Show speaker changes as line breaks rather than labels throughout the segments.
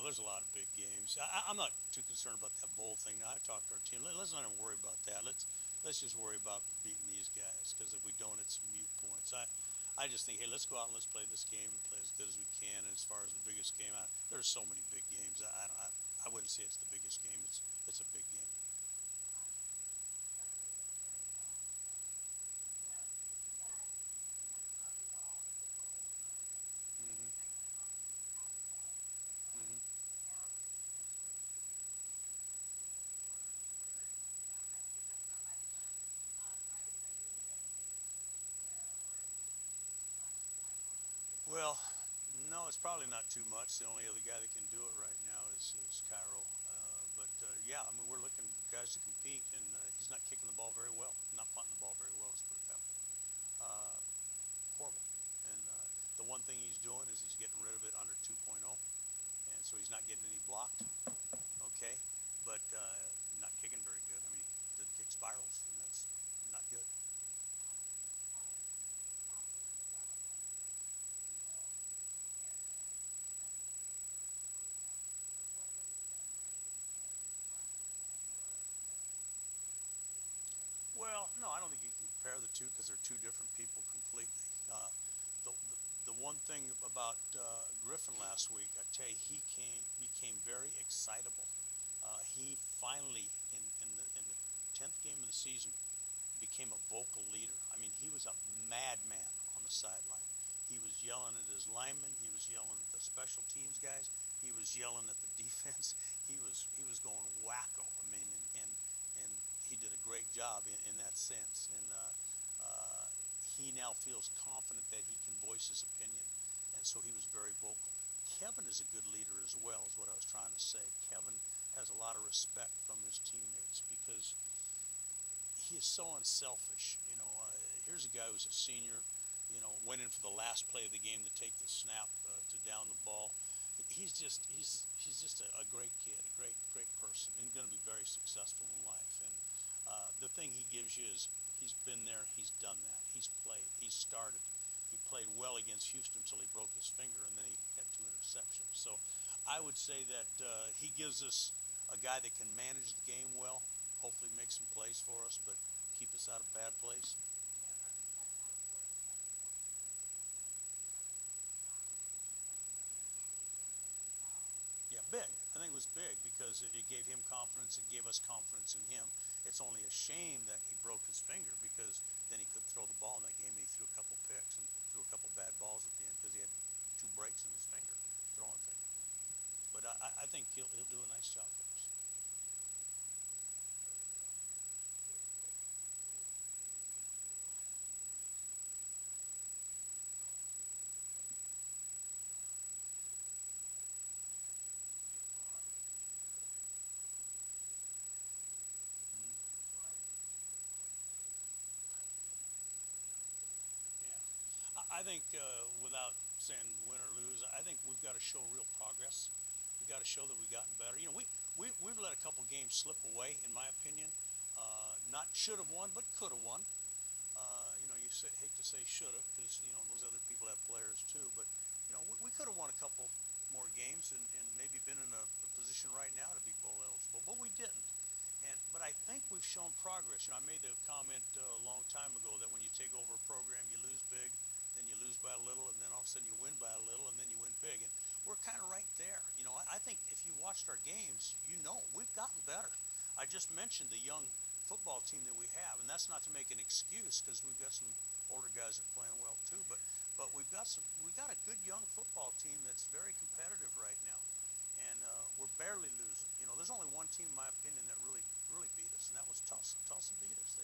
there's a lot of big games. I'm not too concerned about that bowl thing. I talked to our team. Let's not even worry about that. Let's just worry about beating these guys, because if we don't, it's mute points. I just think, hey, let's go out and let's play this game and play as good as we can. And as far as the biggest game, there's so many big games. I wouldn't say it's the biggest game. It's a big game. Hmm. Hmm. Well, no, it's probably not too much. The only other guy that can do it right now is Cairo. But yeah, I mean, we're looking for guys to compete, and he's not kicking the ball very well, not punting the ball very well. Let's put it that way. Uh, Horrible. And the one thing he's doing is he's getting rid of it under 2.0, and so he's not getting any blocked. Okay, but not kicking very good. I mean, the kick spirals, and that's not good. Well, no, I don't think you can compare the two because they're two different people completely. The one thing about Griffin last week, I tell you, he became very excitable. He finally, in the 10th game of the season, became a vocal leader. I mean, he was a madman on the sideline. He was yelling at his linemen. He was yelling at the special teams guys. He was yelling at the defense. He was going wacko. I mean, and he did a great job in that sense. And he now feels confident that he can voice his opinion, and so he was very vocal. Kevin is a good leader as well, is what I was trying to say. Kevin has a lot of respect from his teammates because he is so unselfish. Here's a guy who's a senior, went in for the last play of the game to take the snap to down the ball. He's just a great kid, a great person. He's going to be very successful in life. And the thing he gives you is he's been there, he's done that, he's played, he's started. He played well against Houston until he broke his finger, and then he had 2 interceptions. So I would say that he gives us a guy that can manage the game well, hopefully make some plays for us, but keep us out of bad plays. Yeah, big. I think it was big because it gave him confidence. It gave us confidence in him. It's only a shame that he broke his finger because then he couldn't throw the ball in that game. And he threw a couple picks and threw a couple bad balls at the end because he had 2 breaks in his finger, throwing finger. But I think he'll do a nice job for us. Mhm. Yeah. I think without saying win or lose, I think we've got to show real progress. We got to show that we've gotten better. We've let a couple games slip away, in my opinion. Not should have won, but could have won. Hate to say shoulda because those other people have players too. But we could have won a couple more games and maybe been in a position right now to be bowl eligible, but we didn't. But I think we've shown progress. I made the comment a long time ago that when you take over a program, you lose big, then you lose by a little, and then all of a sudden you win by a little, and then you win big. And we're kind of right there. I think if you watched our games, we've gotten better. I just mentioned the young football team that we have, and that's not to make an excuse because we've got some older guys that are playing well too. But we've got a good young football team that's very competitive right now, and we're barely losing. There's only one team, in my opinion, that really beat us, and that was Tulsa. Tulsa beat us.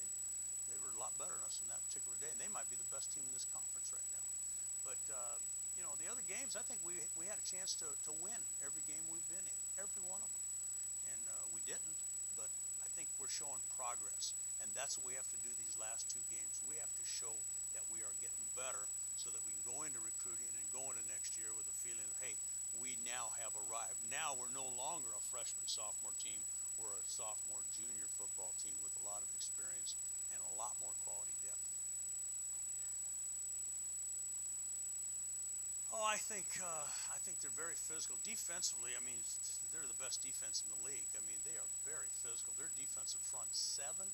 They were a lot better than us on that particular day, and they might be the best team in this conference right now. But the other games, I think we had a chance to win every game we've been in, every one of them, and we didn't. But I think we're showing progress, and that's what we have to do these last 2 games. We have to show that we are getting better so that we can go into recruiting and go into next year with a feeling of, hey, we now have arrived. Now we're no longer a freshman, sophomore team. We're a sophomore, junior football team with a lot of experience and a lot more quality depth. Oh, I think they're very physical. Defensively, I mean, they're the best defense in the league. I mean, they are very physical. Their defensive front seven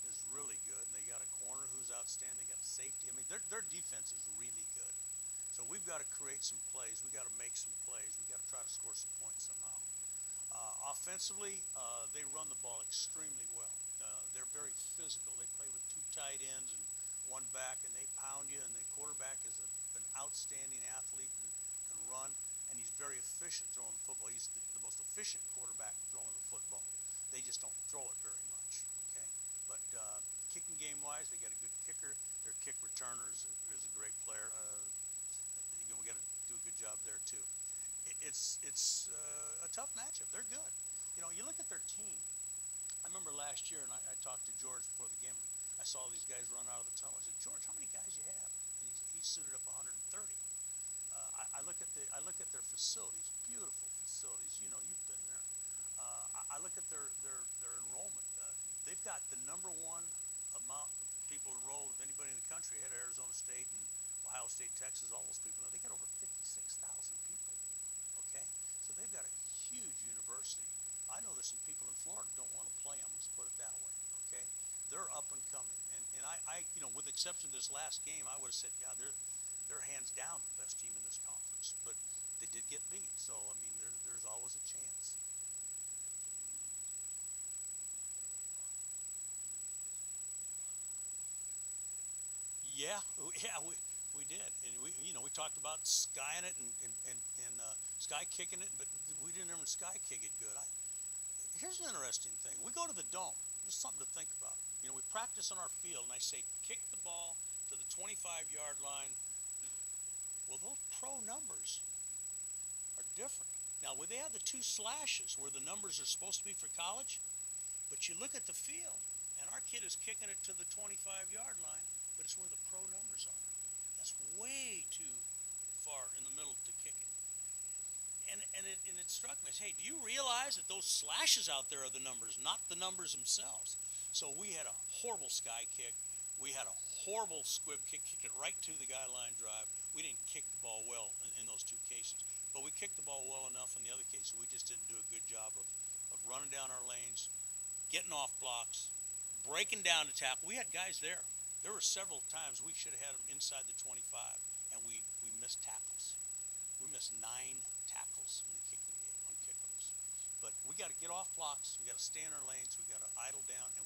is really good, and they got a corner who's outstanding. They got safety. I mean, their defense is really good. So we've got to create some plays. We've got to make some plays. We've got to try to score some points somehow. Offensively, they run the ball extremely well. They're very physical. They play with two tight ends and one back, and they pound you. And the quarterback is an outstanding athlete and can run, and he's very efficient throwing the football. He's the most efficient quarterback throwing the football. They just don't throw it very much. Okay, but kicking game-wise, they got a good kicker. Their kick returner is a great player. We got to do a good job there too. It's a tough matchup. They're good. You know, you look at their team. I remember last year, and I talked to George before the game. I saw these guys run out of the tunnel. I said, George, how many guys you have? And he suited up 130. I look at their facilities, beautiful facilities. You know, you've been there. I look at their enrollment. They've got the #1 amount of people enrolled of anybody in the country. Ahead of Arizona State and Ohio State, Texas, all those people. Now, they got over 56,000 people. Okay, so they've got a huge university. I know there's some people in Florida who don't want to play them. Let's put it that way. Okay, they're up and coming, and I you know, with the exception of this last game, I would have said, yeah, they're hands down the best team in this conference. But they did get beat, so I mean, there's always a chance. Yeah, yeah, we did, and we talked about skying it and sky kicking it, but we didn't ever sky kick it good. Here's an interesting thing. We go to the dome. Just something to think about. You know, we practice on our field, and I say kick the ball to the 25-yard line. Well, those pro numbers are different. Now, where they have the two slashes where the numbers are supposed to be for college, but you look at the field, and our kid is kicking it to the 25-yard line, but it's where the pro numbers are. That's way too far in the middle to kick it. And it struck me as, hey, do you realize that those slashes out there are the numbers, not the numbers themselves? So we had a horrible sky kick. We had a horrible squib kick, kicked it right to the guy line drive. We didn't kick the ball well in those two cases. But we kicked the ball well enough in the other case. We just didn't do a good job of running down our lanes, getting off blocks, breaking down to tackle. We had guys there. There were several times we should have had them inside the 25, and we missed tackles. We missed 9 tackles in the kicking game on kickoffs. But we got to get off blocks. We got to stay in our lanes. We got to idle down, and